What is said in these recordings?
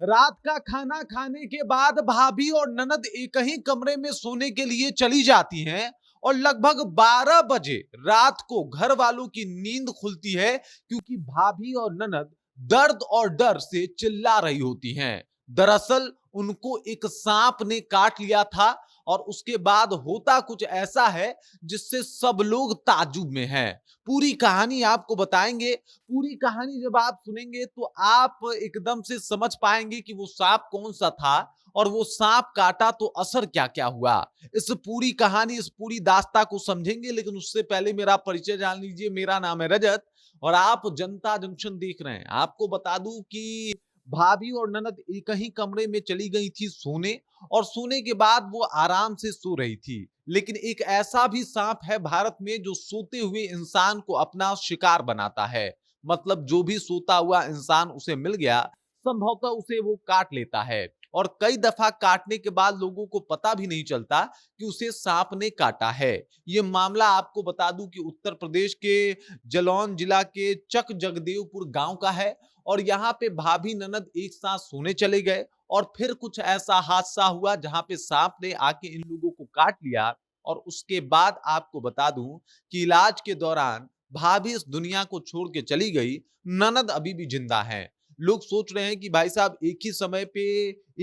रात का खाना खाने के बाद भाभी और ननद एक ही कमरे में सोने के लिए चली जाती हैं और लगभग 12 बजे रात को घर वालों की नींद खुलती है क्योंकि भाभी और ननद दर्द और डर से चिल्ला रही होती हैं। दरअसल उनको एक सांप ने काट लिया था और उसके बाद होता कुछ ऐसा है जिससे सब लोग ताज्जुब में हैं। पूरी कहानी आपको बताएंगे। पूरी कहानी जब आप सुनेंगे तो आप एकदम से समझ पाएंगे कि वो सांप कौन सा था और वो सांप काटा तो असर क्या क्या हुआ। इस पूरी कहानी, इस पूरी दास्ता को समझेंगे, लेकिन उससे पहले मेरा परिचय जान लीजिए। मेरा नाम है रजत और आप जनता जंक्शन देख रहे हैं। आपको बता दूं कि भाभी और ननद एक ही कमरे में चली गई थी सोने और सोने के बाद वो आराम से सो रही थी। लेकिन एक ऐसा भी सांप है भारत में जो सोते हुए इंसान को अपना शिकार बनाता है। मतलब जो भी सोता हुआ इंसान उसे मिल गया, संभवतः उसे वो काट लेता है और कई दफा काटने के बाद लोगों को पता भी नहीं चलता कि उसे सांप ने काटा है। ये मामला आपको बता दूं कि उत्तर प्रदेश के जलौन जिला के चक जगदेवपुर गांव का है और यहाँ पे भाभी ननद एक साथ सोने चले गए और फिर कुछ ऐसा हादसा हुआ जहां पे सांप ने आके इन लोगों को काट लिया। और उसके बाद आपको बता दूं कि इलाज के दौरान भाभी इस दुनिया को छोड़ के चली गई, ननद अभी भी जिंदा है। लोग सोच रहे हैं कि भाई साहब एक ही समय पे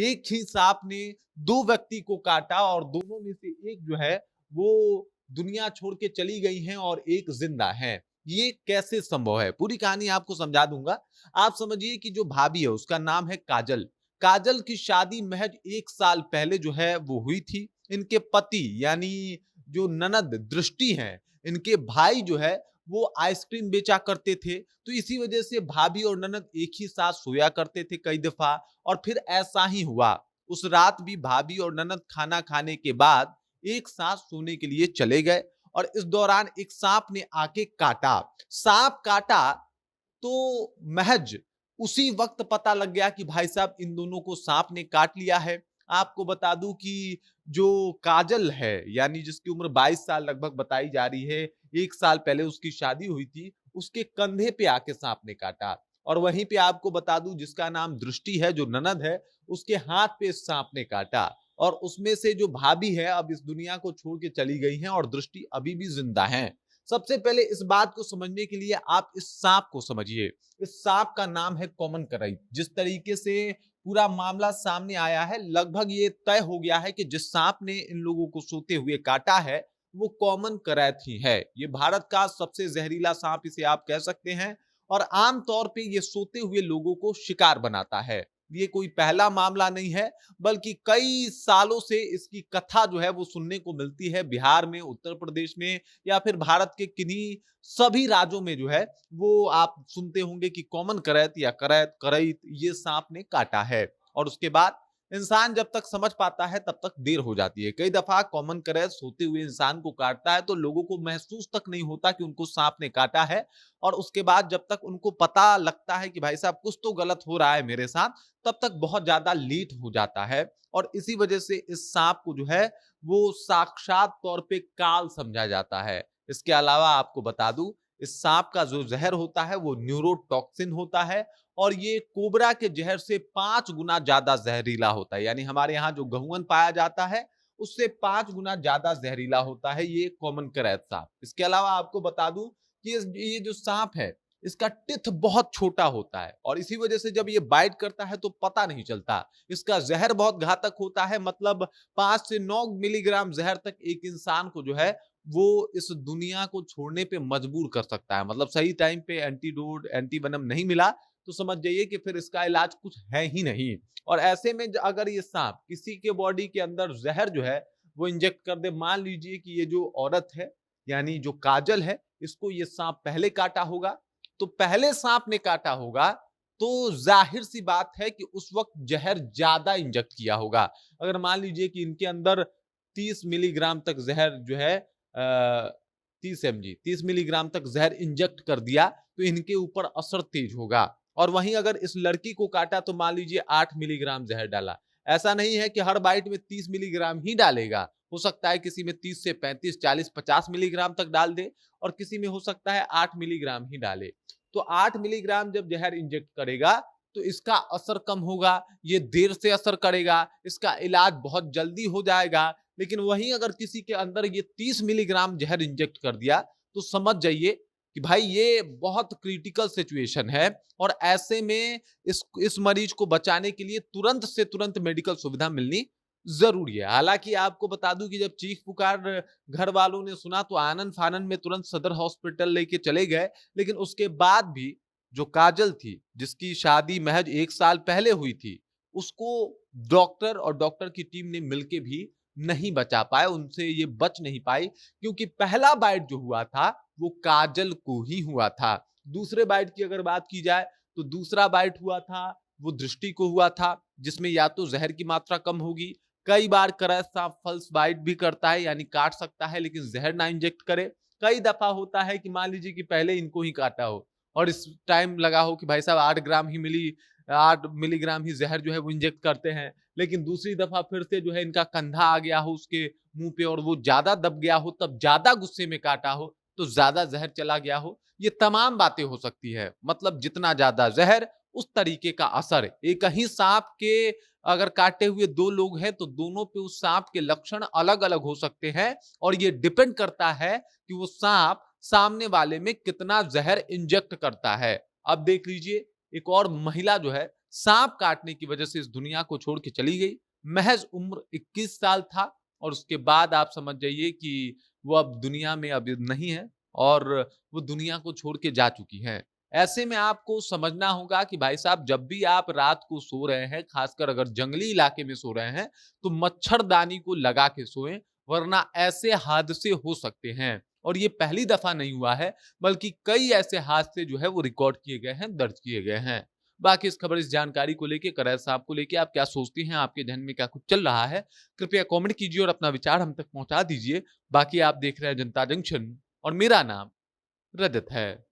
एक ही सांप ने दो व्यक्ति को काटा और दोनों में से एक जो है वो दुनिया छोड़ के चली गई हैं और एक जिंदा है। ये कैसे संभव है, पूरी कहानी आपको समझा दूंगा। आप समझिए कि जो भाभी है उसका नाम है काजल। काजल की शादी महज 1 साल पहले जो है वो हुई थी। इनके पति यानी जो ननद दृष्टि हैं, इनके भाई जो है वो आइसक्रीम बेचा करते थे। तो इसी वजह से भाभी और ननद एक ही साथ सोया करते थे कई दफा। और फिर ऐसा ही हुआ, उस रात भी भाभी और ननद खाना खाने के बाद एक साथ सोने के लिए चले गए और इस दौरान एक सांप ने आके काटा। सांप काटा तो महज उसी वक्त पता लग गया कि भाई साहब इन दोनों को सांप ने काट लिया है। आपको बता दूं कि जो काजल है यानी जिसकी उम्र 22 साल लगभग बताई जा रही है, 1 साल पहले उसकी शादी हुई थी, उसके कंधे पे आके सांप ने काटा। और वहीं पे आपको बता दूं जिसका नाम दृष्टि है, जो ननद है, उसके हाथ पे सांप ने काटा। और उसमें से जो भाभी है अब इस दुनिया को छोड़ के चली गई हैं और दृष्टि अभी भी जिंदा है। सबसे पहले इस बात को समझने के लिए आप इस सांप को समझिए। इस सांप का नाम है कॉमन कराई। जिस तरीके से पूरा मामला सामने आया है, लगभग ये तय हो गया है कि जिस सांप ने इन लोगों को सोते हुए काटा है वो कॉमन करैत ही है। ये भारत का सबसे जहरीला सांप इसे आप कह सकते हैं और आमतौर पे ये सोते हुए लोगों को शिकार बनाता है। ये कोई पहला मामला नहीं है, बल्कि कई सालों से इसकी कथा जो है वो सुनने को मिलती है बिहार में, उत्तर प्रदेश में या फिर भारत के किन्हीं सभी राज्यों में जो है वो आप सुनते होंगे कि कॉमन करैत या करैत करैत ये सांप ने काटा है। और उसके बाद इंसान जब तक समझ पाता है तब तक देर हो जाती है। कई दफा कॉमन करैत सोते हुए इंसान को काटता है तो लोगों को महसूस तक नहीं होता कि उनको सांप ने काटा है। और उसके बाद जब तक उनको पता लगता है कि भाई साहब कुछ तो गलत हो रहा है मेरे साथ, तब तक बहुत ज्यादा लेट हो जाता है। और इसी वजह से इस सांप को जो है वो साक्षात तौर पे काल समझा जाता है। इसके अलावा आपको बता दूं, इस सांप का जो जहर होता है वो न्यूरोटॉक्सिन होता है और ये कोबरा के जहर से 5 गुना ज्यादा जहरीला होता है। यानी हमारे यहाँ जो गहुवन पाया जाता है उससे 5 गुना ज्यादा जहरीला होता है ये कॉमन करैत सांप। इसके अलावा आपको बता दूं कि ये जो सांप है इसका टिथ बहुत छोटा होता है और इसी वजह से जब ये बाइट करता है तो पता नहीं चलता। इसका जहर बहुत घातक होता है, मतलब 5 से 9 मिलीग्राम जहर तक एक इंसान को जो है वो इस दुनिया को छोड़ने पे मजबूर कर सकता है। मतलब सही टाइम पे एंटीडोट एंटीवेनम नहीं मिला तो समझ जाइए कि फिर इसका इलाज कुछ है ही नहीं। और ऐसे में अगर ये सांप किसी के बॉडी के अंदर जहर जो है वो इंजेक्ट कर दे, मान लीजिए कि ये जो औरत है यानी जो काजल है, इसको ये सांप पहले काटा होगा, तो पहले सांप ने काटा होगा तो जाहिर सी बात है कि उस वक्त जहर ज्यादा इंजेक्ट किया होगा। अगर मान लीजिए कि इनके अंदर 30 मिलीग्राम तक जहर जो है 30 मिलीग्राम तक जहर इंजेक्ट कर दिया तो इनके ऊपर असर तेज होगा। और वहीं अगर इस लड़की को काटा तो मान लीजिए 8 मिलीग्राम जहर डाला। ऐसा नहीं है कि हर बाइट में 30 मिलीग्राम ही डालेगा, हो सकता है किसी में 30 से 35 40 50 मिलीग्राम तक डाल दे और किसी में हो सकता है 8 मिलीग्राम ही डाले। तो 8 मिलीग्राम जब जहर इंजेक्ट करेगा तो इसका असर कम होगा, ये देर से असर करेगा, इसका इलाज बहुत जल्दी हो जाएगा। लेकिन वहीं अगर किसी के अंदर ये 30 मिलीग्राम जहर इंजेक्ट कर दिया, तो समझ जाइए कि भाई ये बहुत क्रिटिकल सिचुएशन है और ऐसे में इस मरीज को बचाने के लिए तुरंत से तुरंत मेडिकल सुविधा मिलनी ज़रूरी है। हालाँकि आपको बता दूँ कि जब चीख-पुकार घर वालों ने सुना तो आनन-फानन में तुरंत सदर हॉस्पिटल लेके चले गए, लेकिन उसके बाद भी जो काजल थी, जिसकी शादी महज़ 1 साल पहले हुई थी, उसको डॉक्टर और डॉक्टर की टीम ने मिलके भी नहीं बचा पाए, उनसे ये बच नहीं पाई क्योंकि पहला बाइट जो हुआ था, वो काजल को ही हुआ था। दूसरे बाइट की अगर बात की जाए, तो दूसरा बाइट हुआ था, वो दृष्टि को हुआ था, जिसमें या तो ज़हर की मात्रा कम होगी, कई बार करैश सांप फल्स बाइट भी करता है यानी काट सकता है लेकिन जहर ना इंजेक्ट करे। कई दफा होता है कि मान लीजिए कि पहले इनको ही काटा हो और इस टाइम लगा हो कि भाई साहब 8 ग्राम ही मिली 8 मिलीग्राम ही जहर जो है वो इंजेक्ट करते हैं, लेकिन दूसरी दफा फिर से जो है इनका कंधा आ गया हो उसके मुंह पे और वो ज्यादा दब गया हो, तब ज्यादा गुस्से में काटा हो तो ज्यादा जहर चला गया हो। ये तमाम बातें हो सकती है, मतलब जितना ज्यादा जहर उस तरीके का असर। एक ही सांप के अगर काटे हुए 2 लोग हैं तो दोनों पे उस सांप के लक्षण अलग-अलग हो सकते हैं और ये डिपेंड करता है कि वो सांप सामने वाले में कितना जहर इंजेक्ट करता है। अब देख लीजिए, एक और महिला जो है सांप काटने की वजह से इस दुनिया को छोड़ के चली गई। महज उम्र 21 साल था और उसके बाद आप समझ जाइए कि वो अब दुनिया में अब नहीं है और वो दुनिया को छोड़ के जा चुकी हैं। ऐसे में आपको समझना होगा कि भाई साहब जब भी आप रात को सो रहे हैं, खासकर अगर जंगली इलाके में सो रहे हैं, तो मच्छरदानी को लगा के सोएं, वरना ऐसे हादसे हो सकते हैं। और ये पहली दफा नहीं हुआ है, बल्कि कई ऐसे हादसे जो है वो रिकॉर्ड किए गए हैं, दर्ज किए गए हैं। बाकी इस खबर, इस जानकारी को लेके, करैल सांप को लेके आप क्या सोचती हैं? आपके ध्यान में क्या कुछ चल रहा है? कृपया कमेंट कीजिए और अपना विचार हम तक पहुंचा दीजिए। बाकी आप देख रहे हैं जनता जंक्शन और मेरा नाम रजत है।